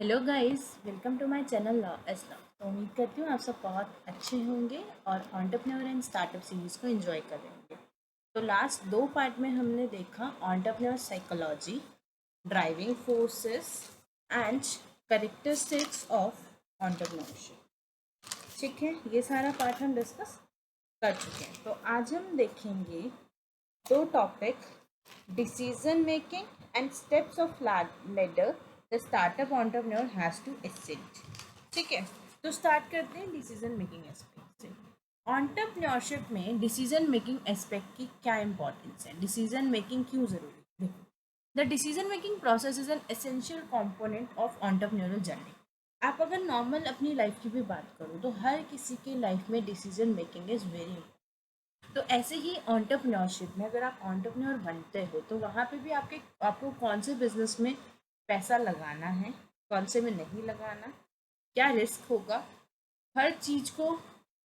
Hello guys, welcome to my channel law S law. तो उम्मीद करती हूँ आप सब बहुत अच्छे होंगे और एंटरप्रेन्योर एंड स्टार्टअप सीरीज़ को एंजॉय कर रहे होंगे। तो लास्ट दो पार्ट में हमने देखा entrepreneur psychology, driving forces and characteristics of entrepreneurship. ठीक है, ये सारा पार्ट हम डिस्कस कर चुके हैं। तो आज हम देखेंगे दो topic, decision making and steps of ladder the startup entrepreneur has to achieve. ठीक है, तो स्टार्ट करते हैं डिसीजन मेकिंग एस्पेक्ट से। एंटरप्रेन्योरशिप में डिसीजन मेकिंग एस्पेक्ट की क्या इंपॉर्टेंस है, डिसीजन मेकिंग क्यों जरूरी है। देखो, the decision making process is an essential component of entrepreneurial journey. आप अगर नॉर्मल अपनी लाइफ की भी बात करो तो हर किसी के लाइफ में decision making is very important. तो ऐसे ही एंटरप्रेन्योरशिप में अगर आप एंटरप्रेन्योर बनते हो तो वहाँ पे भी आपको कौन से बिजनेस में पैसा लगाना है, कौन से में नहीं लगाना, क्या रिस्क होगा, हर चीज़ को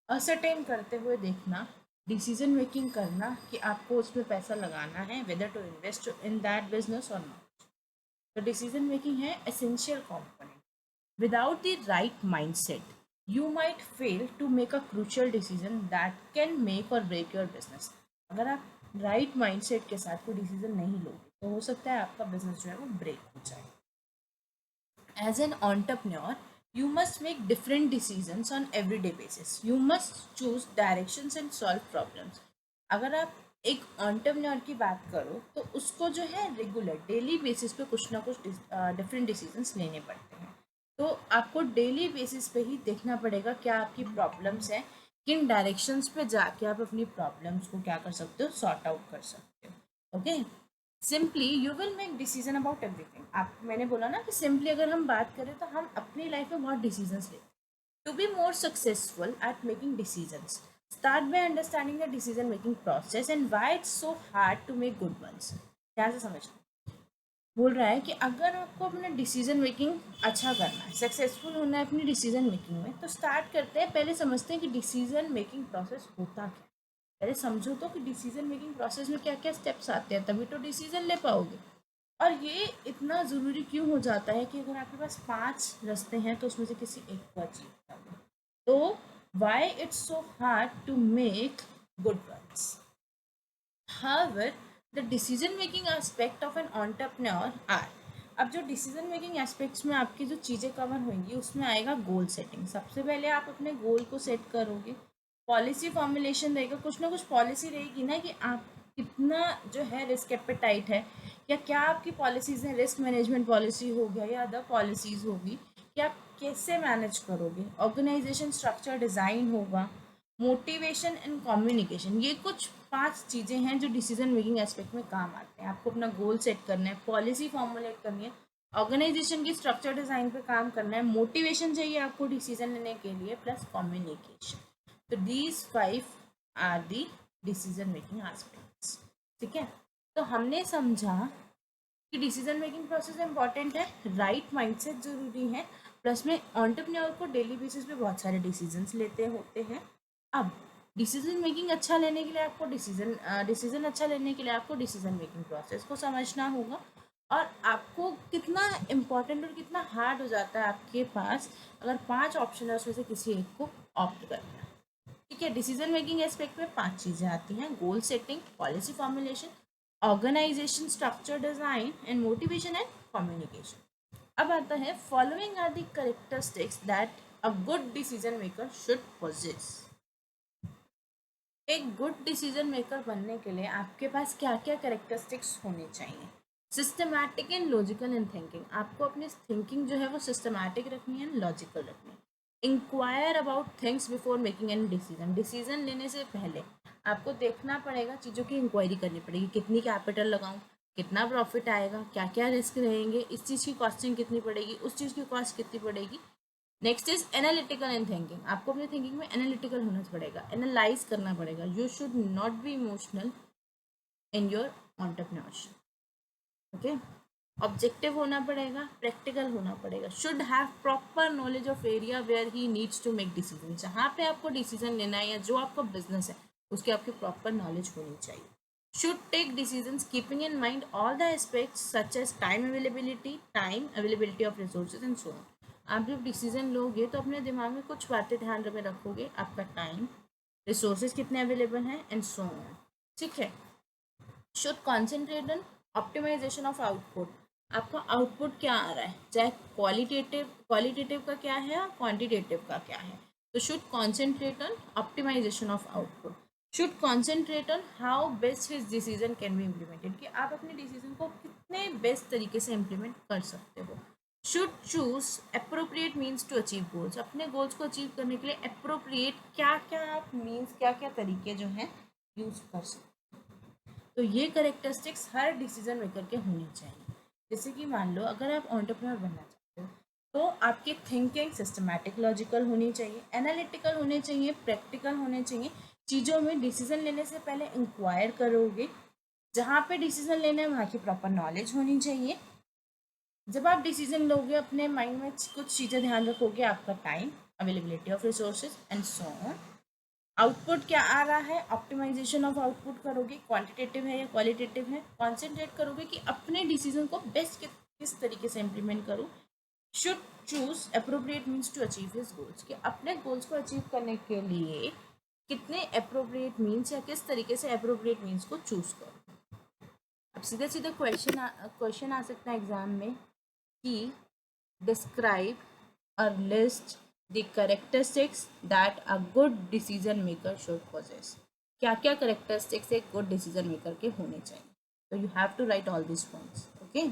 असरटेन करते हुए देखना, डिसीजन मेकिंग करना कि आपको उसमें पैसा लगाना है, whether to invest in that business और नॉट। तो डिसीजन मेकिंग है essential component. Without the right mindset, you might fail to make a crucial decision that can make or break your business. अगर आप राइट माइंडसेट के साथ कोई decision नहीं लोगे तो हो सकता है आपका बिजनेस जो है वो ब्रेक हो जाए। As an entrepreneur, you must make different decisions on everyday basis. You must choose directions and solve problems. अगर आप एक entrepreneur की बात करो तो उसको जो है रेगुलर डेली बेसिस पे कुछ ना कुछ डिफरेंट डिसीजंस लेने पड़ते हैं। तो आपको डेली बेसिस पे ही देखना पड़ेगा क्या आपकी प्रॉब्लम्स हैं, किन डायरेक्शंस पे जाके आप अपनी प्रॉब्लम्स को क्या कर सकते हो, सॉर्ट आउट कर सकते हो। Okay, simply you will make decision about everything. आप, मैंने बोला ना कि सिंपली अगर हम बात करें तो हम अपनी लाइफ में बहुत डिसीजंस लेते हैं। To be more successful at making decisions, start by understanding the decision making process and why it's so hard to make good ones. ध्यान से समझना, बोल रहा है कि अगर आपको अपना डिसीजन मेकिंग अच्छा करना है, सक्सेसफुल होना है अपनी डिसीजन मेकिंग में, तो स्टार्ट करते हैं, पहले समझते हैं कि डिसीजन मेकिंग प्रोसेस होता क्या है। पहले समझो तो कि डिसीजन मेकिंग प्रोसेस में क्या क्या स्टेप्स आते हैं, तभी तो डिसीजन ले पाओगे। और ये इतना ज़रूरी क्यों हो जाता है कि अगर आपके पास 5 रास्ते हैं तो उसमें से किसी एक को अचीव करना। तो why it's so hard to make good ones. However, the decision making aspect of an entrepreneur are, अब जो डिसीजन मेकिंग एस्पेक्ट्स में आपकी जो चीज़ें कवर होंगी उसमें आएगा गोल सेटिंग। सबसे पहले आप अपने गोल को सेट करोगे, पॉलिसी फॉर्मुलेशन रहेगा, कुछ ना कुछ पॉलिसी रहेगी ना कि आप कितना जो है रिस्क एपेटाइट है, या क्या आपकी पॉलिसीज़ हैं, रिस्क मैनेजमेंट पॉलिसी हो गया या अदर पॉलिसीज़ होगी कि आप कैसे मैनेज करोगे। ऑर्गेनाइजेशन स्ट्रक्चर डिज़ाइन होगा, मोटिवेशन एंड कम्युनिकेशन। ये कुछ 5 चीज़ें हैं जो डिसीजन मेकिंग एस्पेक्ट में काम आते हैं। आपको अपना गोल सेट करना है, पॉलिसी फॉर्मुलेट करनी है, ऑर्गेनाइजेशन की स्ट्रक्चर डिज़ाइन पे काम करना है, मोटिवेशन चाहिए आपको डिसीजन लेने के लिए, प्लस कम्युनिकेशन। तो these 5 are the decision making aspects. ठीक है, तो हमने समझा कि डिसीजन मेकिंग प्रोसेस इंपॉर्टेंट है, राइट माइंडसेट ज़रूरी है, प्लस में एंटरप्रेन्योर को डेली बेसिस पे बहुत सारे डिसीजंस लेते होते हैं। अब डिसीजन मेकिंग अच्छा लेने के लिए आपको डिसीजन अच्छा लेने के लिए आपको डिसीजन मेकिंग प्रोसेस को समझना होगा, और आपको कितना इम्पोर्टेंट और कितना हार्ड हो जाता है आपके पास अगर 5 ऑप्शन है उसमें से किसी एक को ऑप्ट करना है। ठीक है, डिसीजन मेकिंग एस्पेक्ट में 5 चीज़ें आती हैं, goal setting, policy formulation, organization structure design and motivation and communication. अब आता है, following are the characteristics that a good decision maker should possess. एक गुड डिसीजन मेकर बनने के लिए आपके पास क्या क्या कैरेक्टरिस्टिक्स होने चाहिए। Systematic and logical in thinking, आपको अपनी थिंकिंग जो है वो सिस्टमैटिक रखनी है, लॉजिकल रखनी है। Inquire about things before making an decision, decision लेने से पहले आपको देखना पड़ेगा, चीज़ों की इंक्वायरी करनी पड़ेगी, कितनी कैपिटल लगाऊं, कितना प्रॉफिट आएगा, क्या क्या रिस्क रहेंगे, इस चीज़ की कॉस्टिंग कितनी पड़ेगी, उस चीज़ की कॉस्ट कितनी पड़ेगी। Next is analytical in thinking, आपको अपनी थिंकिंग में एनालिटिकल होना पड़ेगा, एनालाइज करना पड़ेगा। You should not be emotional in your entrepreneurship. Okay, objective होना पड़ेगा, प्रैक्टिकल होना पड़ेगा, should have proper knowledge of area where he needs to make decision. जहाँ पे आपको डिसीजन लेना है या जो आपका बिजनेस है उसकी आपकी प्रॉपर नॉलेज होनी चाहिए। should take decisions keeping in mind all the aspects such as time availability of resources and so on. आप जब डिसीजन लोगे तो अपने दिमाग में कुछ बातें ध्यान में रखोगे, आपका टाइम, रिसोर्सेज कितने अवेलेबल हैं एंड सो ऑन. ठीक है. Should concentrate on optimization of output. आपका आउटपुट क्या आ रहा है, चाहे क्वालिटेटिव का क्या है और क्वांटिटेटिव का क्या है. तो should concentrate on optimization of output. Should concentrate on how best his decision can be implemented, कि आप अपने डिसीजन को कितने बेस्ट तरीके से इम्प्लीमेंट कर सकते हो. Should choose appropriate means to achieve goals. अपने गोल्स को अचीव करने के लिए अप्रोप्रिएट क्या क्या आप मीन्स, क्या क्या तरीके जो हैं यूज कर सकते. तो ये करेक्टरिस्टिक्स हर डिसीजन मेकर के होने चाहिए. जैसे कि मान लो अगर आप एंटरप्रेन्योर बनना चाहते हो तो आपकी थिंकिंग सिस्टमैटिक, लॉजिकल होनी चाहिए, एनालिटिकल होने चाहिए, प्रैक्टिकल होने चाहिए. चीज़ों में डिसीजन लेने से पहले इंक्वायर करोगे. जहाँ पे डिसीजन लेना है वहाँ की प्रॉपर नॉलेज होनी चाहिए. जब आप डिसीजन लोगे अपने माइंड में कुछ चीज़ें ध्यान रखोगे, आपका time, availability of resources and so on. Output क्या आ रहा है, ऑप्टिमाइजेशन ऑफ आउटपुट करोगे, क्वांटिटेटिव है या क्वालिटेटिव है. कॉन्सेंट्रेट करोगे कि अपने डिसीजन को बेस्ट किस तरीके से इम्प्लीमेंट करूँ. Should choose appropriate means to achieve his goals, कि अपने गोल्स को अचीव करने के लिए कितने अप्रोप्रिएट मीन्स या किस तरीके से अप्रोप्रिएट मीन्स को चूज करो. अब सीधा सीधा क्वेश्चन आ सकता है एग्जाम में कि डिस्क्राइब और list the characteristics that a good decision maker should possess. क्या क्या characteristics एक good decision maker के होने चाहिए. तो you have to write all these points. Okay.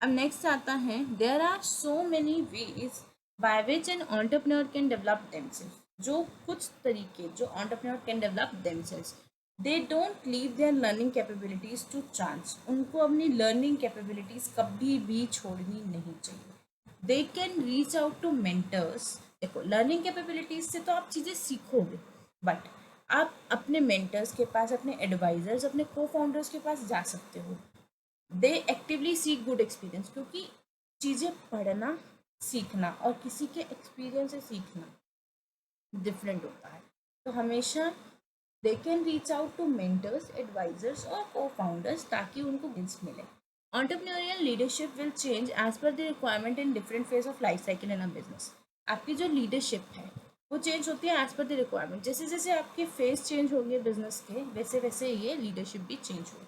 अब next आता है there are so many ways by which an entrepreneur can develop themselves. जो कुछ तरीके जो entrepreneur can develop themselves. They don't leave their learning capabilities to chance. उनको अपनी learning capabilities कभी भी छोड़नी नहीं चाहिए. They can reach out to mentors. देखो लर्निंग कैपेबिलिटीज से तो आप चीज़ें सीखोगे, बट आप अपने मेंटर्स के पास, अपने एडवाइजर्स, अपने को फाउंडर्स के पास जा सकते हो. दे एक्टिवली सीक गुड एक्सपीरियंस, क्योंकि चीज़ें पढ़ना, सीखना और किसी के एक्सपीरियंस से सीखना डिफरेंट होता है. तो हमेशा they can reach out to mentors, advisors और को फाउंडर्स ताकि उनको गिफ्ट्स मिले. Entrepreneurial leadership will change as per the requirement in different phase of life cycle in a business. आपकी जो लीडरशिप है वो चेंज होती है एज पर द रिक्वायरमेंट. जैसे जैसे आपके फेस चेंज होंगे बिजनेस के, वैसे वैसे ये लीडरशिप भी चेंज होगी.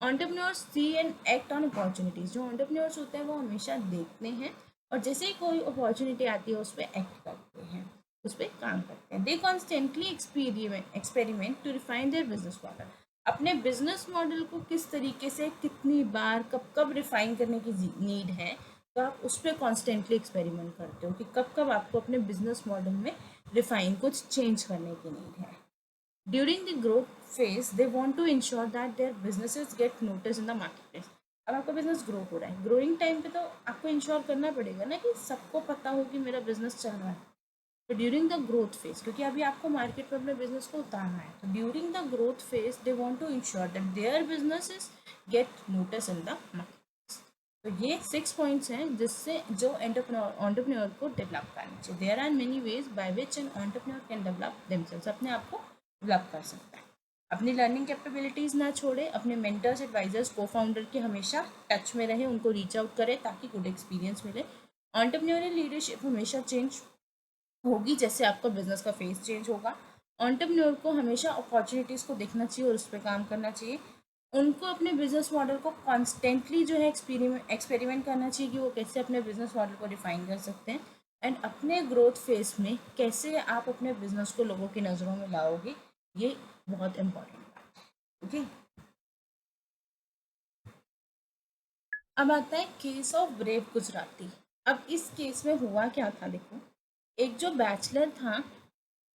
Entrepreneurs see and act on opportunities. जो एंटरप्रेन्योर्स होते हैं वो हमेशा देखते हैं और जैसे ही कोई अपॉर्चुनिटी आती है उस पर एक्ट करते हैं, उस पर काम करते हैं. They constantly experiment to refine their business model. अपने बिजनेस मॉडल को किस तरीके से, कितनी बार, कब कब रिफाइन करने की नीड है, तो आप उस पर कॉन्स्टेंटली एक्सपेरिमेंट करते हो कि कब कब आपको अपने बिजनेस मॉडल में रिफाइन, कुछ चेंज करने की नीड है. During the growth phase they want to ensure that their businesses get notice in the marketplace. अब आपका बिजनेस ग्रो हो रहा है, ग्रोइंग टाइम पे तो आपको इंश्योर करना पड़ेगा ना कि सबको पता हो कि मेरा बिजनेस चल रहा है. तो ड्यूरिंग द ग्रोथ फेज, क्योंकि अभी आपको मार्केट में अपने बिजनेस को उतारना है, तो during the growth phase they want to ensure that their businesses get notice in the market. तो ये 6 पॉइंट्स हैं जिससे जो एंटरप्रेन्योर को डेवलप करना चाहिए. There are many ways by which an entrepreneur can develop themselves. अपने आप को डेवलप कर सकता है. अपनी लर्निंग कैपेबिलिटीज़ ना छोड़े, अपने मेंटर्स, एडवाइजर्स, को फाउंडर के हमेशा टच में रहे, उनको रीच आउट करें ताकि गुड एक्सपीरियंस मिले. एंटरप्रेन्योरियल लीडरशिप हमेशा चेंज होगी जैसे आपका बिजनेस का फेस चेंज होगा. एंटरप्रेन्योर को हमेशा अपॉर्चुनिटीज़ को देखना चाहिए और उस पर काम करना चाहिए. उनको अपने बिजनेस मॉडल को कॉन्स्टेंटली जो है एक्सपेरिमेंट करना चाहिए कि वो कैसे अपने बिजनेस मॉडल को डिफाइन कर सकते हैं एंड अपने ग्रोथ फेज में कैसे आप अपने बिजनेस को लोगों की नज़रों में लाओगे. ये बहुत इम्पोर्टेंट बात है. ओके. अब आता है केस ऑफ ब्रेव गुजराती. अब इस केस में हुआ क्या था, देखो. एक जो बैचलर था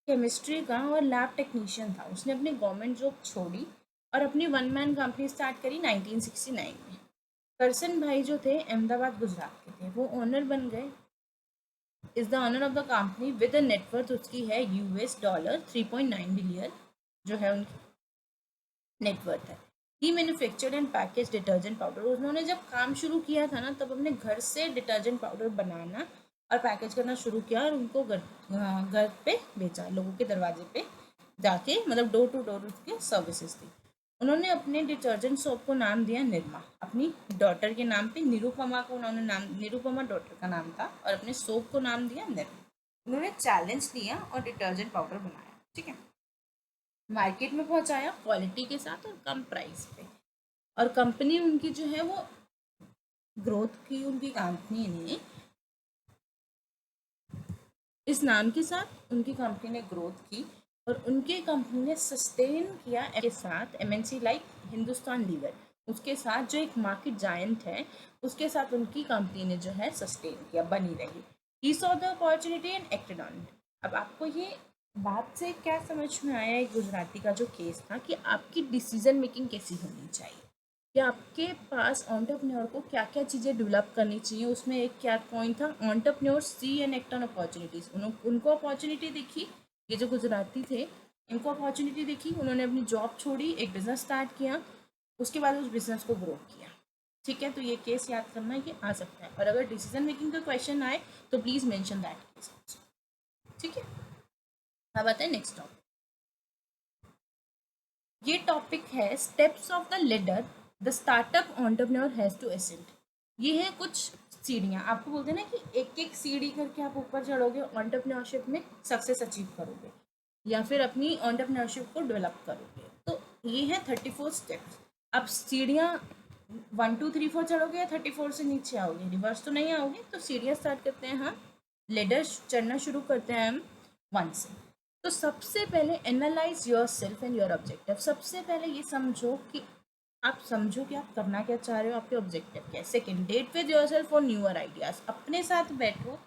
केमिस्ट्री का और लैब टेक्नीशियन था, उसने अपनी गवर्नमेंट जॉब छोड़ी और अपनी वन मैन कंपनी स्टार्ट करी 1969 में. करसन भाई जो थे अहमदाबाद गुजरात के थे, वो ओनर बन गए. Is the owner of the company with the net worth उसकी है $3.9 बिलियन जो है उनकी नेटवर्थ है. He manufactured and package detergent powder. उन्होंने जब काम शुरू किया था ना तब अपने घर से डिटर्जेंट पाउडर बनाना और पैकेज करना शुरू किया और उनको घर पे बेचा, लोगों के दरवाजे पे जाके मतलब डोर टू डोर उसके सर्विसेज दी। उन्होंने अपने डिटर्जेंट सोप को नाम दिया निर्मा, अपनी डॉटर के नाम पे निरुपमा को उन्होंने नाम, निरुपमा डॉटर का नाम था, और अपने सोप को नाम दिया निर्मा। उन्होंने चैलेंज लिया और डिटर्जेंट पाउडर बनाया, ठीक है, मार्केट में पहुंचाया क्वालिटी के साथ और कम प्राइस पे। और कंपनी उनकी जो है वो ग्रोथ की, उनकी कंपनी ने इस नाम के साथ उनकी कंपनी ने ग्रोथ की, और उनकी कंपनी ने सस्टेन किया के साथ एमएनसी लाइक हिंदुस्तान लीवर, उसके साथ जो एक मार्केट जायंट है उसके साथ उनकी कंपनी ने जो है सस्टेन किया, बनी रही। He saw the opportunity and acted on it. अब आपको ये बात से क्या समझ में आया, एक गुजराती का जो केस था, कि आपकी डिसीजन मेकिंग कैसी होनी चाहिए, कि आपके पास एंटरप्रेन्योर को क्या क्या चीज़ें डेवलप करनी चाहिए। उसमें एक क्या पॉइंट था, entrepreneur see and act on opportunities. उनको अपॉर्चुनिटी दिखी, ये जो गुजराती थे इनको अपॉर्चुनिटी दिखी, उन्होंने अपनी जॉब छोड़ी, एक बिजनेस स्टार्ट किया, उसके बाद उस बिजनेस को ग्रो किया, ठीक है। तो ये केस याद करना, ये आ सकता है, और अगर डिसीजन मेकिंग का क्वेश्चन आए तो प्लीज़ मेंशन दैट केस, ठीक है। अब आते हैं नेक्स्ट टॉपिक। ये टॉपिक है steps of the ladder the startup entrepreneur has to ascend. ये है कुछ सीढ़ियाँ, आपको बोलते हैं ना कि एक एक सीढ़ी करके आप ऊपर चढ़ोगे, एंटरप्रेन्योरशिप में सक्सेस अचीव करोगे या फिर अपनी एंटरप्रेन्योरशिप को डेवलप करोगे। तो ये है 34 स्टेप्स। अब सीढ़ियाँ 1 2 3 4 चढ़ोगे या 34 से नीचे आओगे, रिवर्स तो नहीं आओगे। तो सीढ़ियाँ स्टार्ट करते हैं हम, लेडर चढ़ना शुरू करते हैं हम 1 से। तो सबसे पहले analyse your self and your objective. सबसे पहले ये समझो कि आप करना क्या चाह रहे हो, आपके ऑब्जेक्टिव क्या है। Second, date with yourself for newer ideas, अपने साथ बैठो,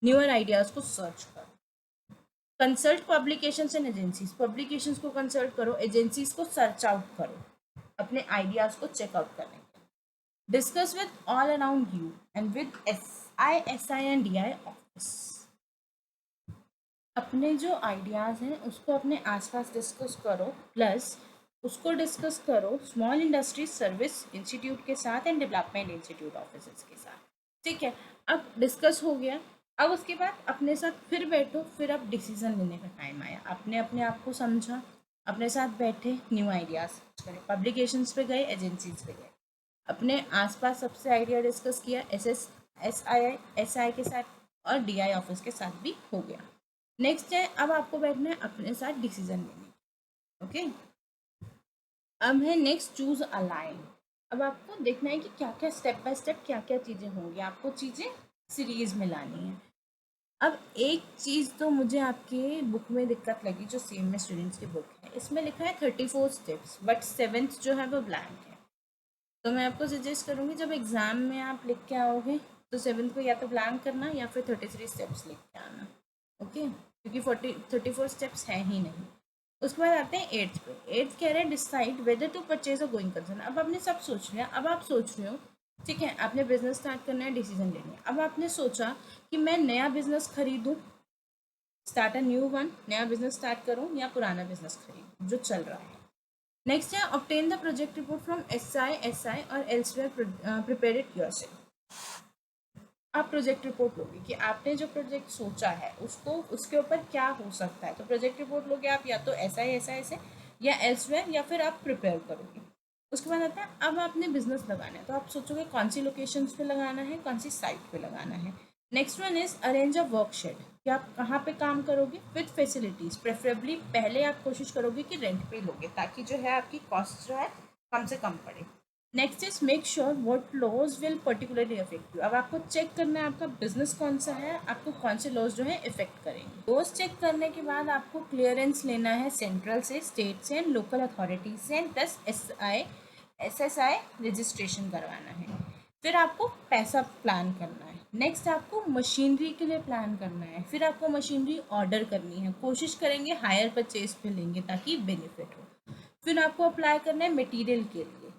न्यूअर आइडियाज को सर्च करो। Consult publications and agencies, publications को कंसल्ट करो, एजेंसीज को सर्च आउट करो अपने आइडियाज को चेकआउट करने के लिए। Discuss with all around you and with SI and DI office. अपने जो आइडियाज़ हैं उसको अपने आसपास डिस्कस करो, प्लस उसको डिस्कस करो स्मॉल इंडस्ट्री सर्विस इंस्टीट्यूट के साथ एंड डेवलपमेंट इंस्टीट्यूट ऑफिस के साथ, ठीक है। अब डिस्कस हो गया, अब उसके बाद अपने साथ फिर बैठो, फिर अब डिसीजन लेने का टाइम आया। आपने अपने आप को समझा, अपने साथ बैठे, न्यू आइडियाज़ करें, पब्लिकेशंस पे गए, एजेंसीज पे गए, अपने आसपास सबसे आइडिया डिस्कस किया, SI के साथ और DI ऑफिस के साथ भी हो गया। नेक्स्ट है, अब आपको बैठना है अपने साथ डिसीजन लेने, ओके। अब है नेक्स्ट, चूज अ लाइन। अब आपको देखना है कि क्या क्या स्टेप बाय स्टेप क्या क्या चीज़ें होंगी, आपको चीज़ें सीरीज में लानी है। अब एक चीज़ तो मुझे आपके बुक में दिक्कत लगी, जो CMA स्टूडेंट्स की बुक है, इसमें लिखा है 34 स्टेप्स, बट 7th जो है वो ब्लैंक है। तो मैं आपको सजेस्ट करूँगी जब एग्ज़ाम में आप लिख के आओगे तो 7th को या तो ब्लैंक करना या फिर 33 स्टेप्स लिख के आना, ओके, क्योंकि 34 स्टेप्स हैं ही नहीं। उसके बाद आते हैं 8th पे। 8th कह रहे हैं decide whether to purchase a going concern. अब आपने सब सोच लिया, अब आप सोच रहे हो, ठीक है, आपने बिजनेस स्टार्ट करना है, डिसीजन लेना है। अब आपने सोचा कि मैं नया बिजनेस खरीदूँ, स्टार्ट अ न्यू वन, नया बिजनेस स्टार्ट करूँ या पुराना बिजनेस खरीदूँ जो चल रहा है। नेक्स्ट है obtain the project report from SI और एल्सवेयर, प्रिपेयर इट योरसेल्फ। आप प्रोजेक्ट रिपोर्ट लोगे कि आपने जो प्रोजेक्ट सोचा है उसको, उसके ऊपर क्या हो सकता है। तो प्रोजेक्ट रिपोर्ट लोगे आप या तो SI से या एल्सवेयर, या फिर आप प्रिपेयर करोगे। उसके बाद आता है, अब आपने बिजनेस लगाना है तो आप सोचोगे कौन सी लोकेशंस पे लगाना है, कौन सी साइट पे लगाना है। Next one is arrange a work shed, कि आप कहाँ पे काम करोगे विद फैसिलिटीज़। प्रेफरेबली पहले आप कोशिश करोगे कि रेंट पे लोगे, ताकि जो है आपकी कॉस्ट जो है कम से कम पड़े। Next is make sure what laws will particularly affect you. अब आपको चेक करना है आपका बिजनेस कौन सा है, आपको कौन से लॉज जो है इफेक्ट करेंगे। लॉज चेक करने के बाद आपको क्लियरेंस लेना है सेंट्रल से, स्टेट से एंड लोकल अथॉरिटीज से, प्लस SSI रजिस्ट्रेशन करवाना है। फिर आपको पैसा प्लान करना है। नेक्स्ट आपको मशीनरी के लिए प्लान करना है। फिर आपको मशीनरी ऑर्डर करनी है, कोशिश करेंगे हायर परचेज पे लेंगे ताकि बेनिफिट हो। फिर आपको अप्लाई करना है मटेरियल के लिए,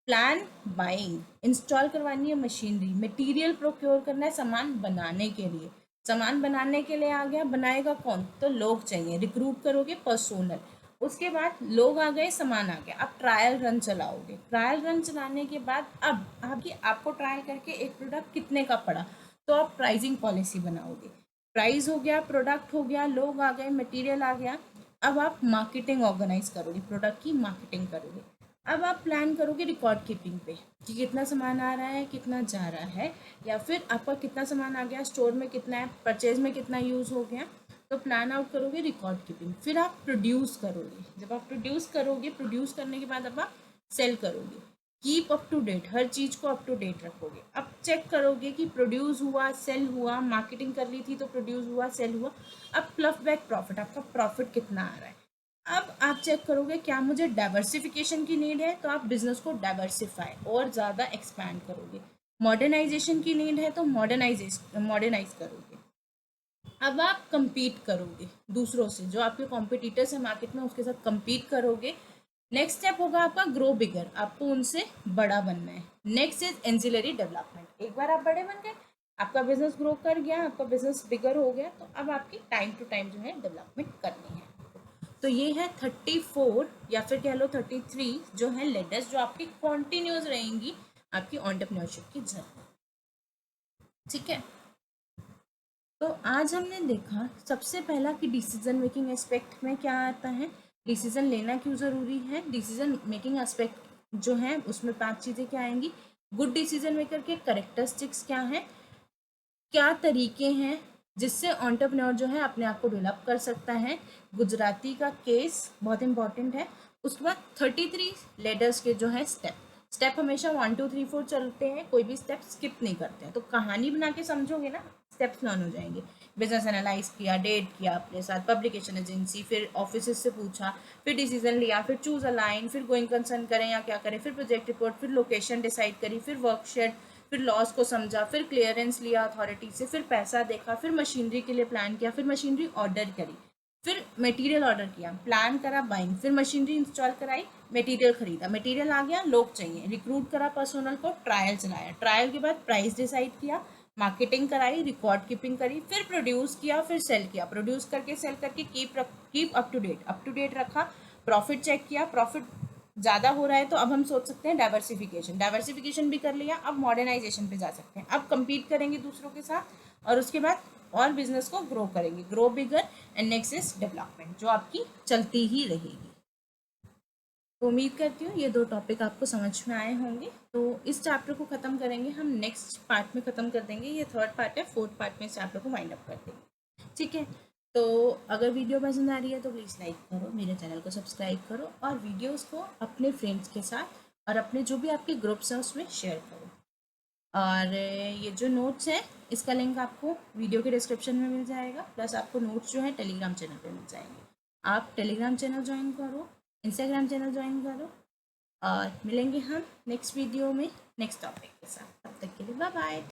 प्लान बाइंग, इंस्टॉल करवानी है मशीनरी, मटेरियल प्रोक्योर करना है सामान बनाने के लिए। सामान बनाने के लिए आ गया, बनाएगा कौन, तो लोग चाहिए, रिक्रूट करोगे पर्सोनल। उसके बाद लोग आ गए, सामान आ गया, आप ट्रायल रन चलाओगे। ट्रायल रन चलाने के बाद अब आपको ट्रायल करके एक प्रोडक्ट कितने का पड़ा, तो आप प्राइसिंग पॉलिसी बनाओगे। प्राइस हो गया, प्रोडक्ट हो गया, लोग आ गए, मटेरियल आ गया। अब आप मार्केटिंग ऑर्गेनाइज करोगे, प्रोडक्ट की मार्केटिंग करोगे। अब आप प्लान करोगे रिकॉर्ड कीपिंग पे कि कितना सामान आ रहा है, कितना जा रहा है, या फिर आपका कितना सामान आ गया, स्टोर में कितना है, परचेज में कितना यूज़ हो गया। तो प्लान आउट करोगे रिकॉर्ड कीपिंग। फिर आप प्रोड्यूस करोगे। जब आप प्रोड्यूस करोगे, प्रोड्यूस करने के बाद अब आप सेल करोगे। कीप अप टू डेट, हर चीज़ को अप टू डेट रखोगे। अब चेक करोगे कि प्रोड्यूस हुआ, सेल हुआ, मार्केटिंग कर ली थी तो प्रोड्यूस हुआ, सेल हुआ। अब प्लस बैक प्रॉफिट, आपका प्रॉफिट कितना आ रहा है। अब आप चेक करोगे क्या मुझे डाइवर्सिफिकेशन की नीड है, तो आप बिजनेस को डाइवर्सिफाई और ज़्यादा एक्सपैंड करोगे। मॉडर्नाइजेशन की नीड है तो मॉडर्नाइज करोगे। अब आप compete करोगे दूसरों से, जो आपके कॉम्पिटिटर्स हैं मार्केट में, उसके साथ compete करोगे। नेक्स्ट स्टेप होगा आपका ग्रो बिगर, आपको उनसे बड़ा बनना है। Next is ancillary development. एक बार आप बड़े बन गए, आपका बिजनेस ग्रो कर गया, आपका बिजनेस बिगर हो गया, तो अब आपकी टाइम टू टाइम जो है डेवलपमेंट करनी है। तो ये है 34 या फिर कह लो 33 जो है लेटर्स, जो आपकी कॉन्टिन्यूस रहेंगी आपकी एंटरप्रेन्योरशिप की जर्नी। ठीक है, तो आज हमने देखा सबसे पहला कि डिसीजन मेकिंग एस्पेक्ट में क्या आता है, डिसीजन लेना क्यों ज़रूरी है। डिसीजन मेकिंग एस्पेक्ट जो है उसमें 5 चीज़ें क्या आएंगी। गुड डिसीजन मेकर के करेक्टरिस्टिक्स क्या हैं, क्या तरीके हैं जिससे एंटरप्रेन्योर जो है अपने आप को डेवलप कर सकता है। गुजराती का केस बहुत इंपॉर्टेंट है। उसके बाद 33 लेडर्स के जो है स्टेप हमेशा 1 2 3 4 चलते हैं, कोई भी स्टेप स्किप नहीं करते हैं। तो कहानी बना के समझोगे ना, स्टेप्स लर्न हो जाएंगे। बिजनेस एनालाइज किया, डेट किया अपने साथ, पब्लिकेशन एजेंसी, फिर ऑफिस से पूछा, फिर डिसीजन लिया, फिर चूज अ लाइन, फिर गोइंग कंसर्न करें या क्या करें, फिर प्रोजेक्ट रिपोर्ट, फिर लोकेशन डिसाइड करी, फिर वर्कशेड, फिर लॉस को समझा, फिर क्लियरेंस लिया अथॉरिटी से, फिर पैसा देखा, फिर मशीनरी के लिए प्लान किया, फिर मशीनरी ऑर्डर करी, फिर मटेरियल ऑर्डर किया, प्लान करा बाइंग, फिर मशीनरी इंस्टॉल कराई, मटेरियल खरीदा, मटेरियल आ गया, लोग चाहिए, रिक्रूट करा पर्सोनल को, ट्रायल चलाया, ट्रायल के बाद प्राइस डिसाइड किया, मार्केटिंग कराई, रिकॉर्ड कीपिंग करी, फिर प्रोड्यूस किया, फिर सेल किया, प्रोड्यूस करके सेल करके कीप अप टू डेट रखा, प्रॉफिट चेक किया, प्रॉफिट ज़्यादा हो रहा है तो अब हम सोच सकते हैं डाइवर्सिफिकेशन भी कर लिया, अब मॉडर्नाइजेशन पे जा सकते हैं। अब compete करेंगे दूसरों के साथ और उसके बाद और बिजनेस को ग्रो करेंगे, grow bigger. And next is development, जो आपकी चलती ही रहेगी। तो उम्मीद करती हूँ ये 2 टॉपिक आपको समझ में आए होंगे। तो इस चैप्टर को ख़त्म करेंगे हम, नेक्स्ट पार्ट में ख़त्म कर देंगे। ये 3rd पार्ट है, 4th पार्ट में इस चैप्टर को वाइंड अप कर देंगे। ठीक है, तो अगर वीडियो पसंद आ रही है तो प्लीज़ लाइक करो, मेरे चैनल को सब्सक्राइब करो और वीडियोस को अपने फ्रेंड्स के साथ और अपने जो भी आपके ग्रुप्स हैं उसमें शेयर करो। और ये जो नोट्स है इसका लिंक आपको वीडियो के डिस्क्रिप्शन में मिल जाएगा, प्लस आपको नोट्स जो है टेलीग्राम चैनल पे मिल जाएंगे। आप टेलीग्राम चैनल ज्वाइन करो, इंस्टाग्राम चैनल ज्वाइन करो, और मिलेंगे हम नेक्स्ट वीडियो में नेक्स्ट टॉपिक के साथ। तब तक के लिए बाय बाय।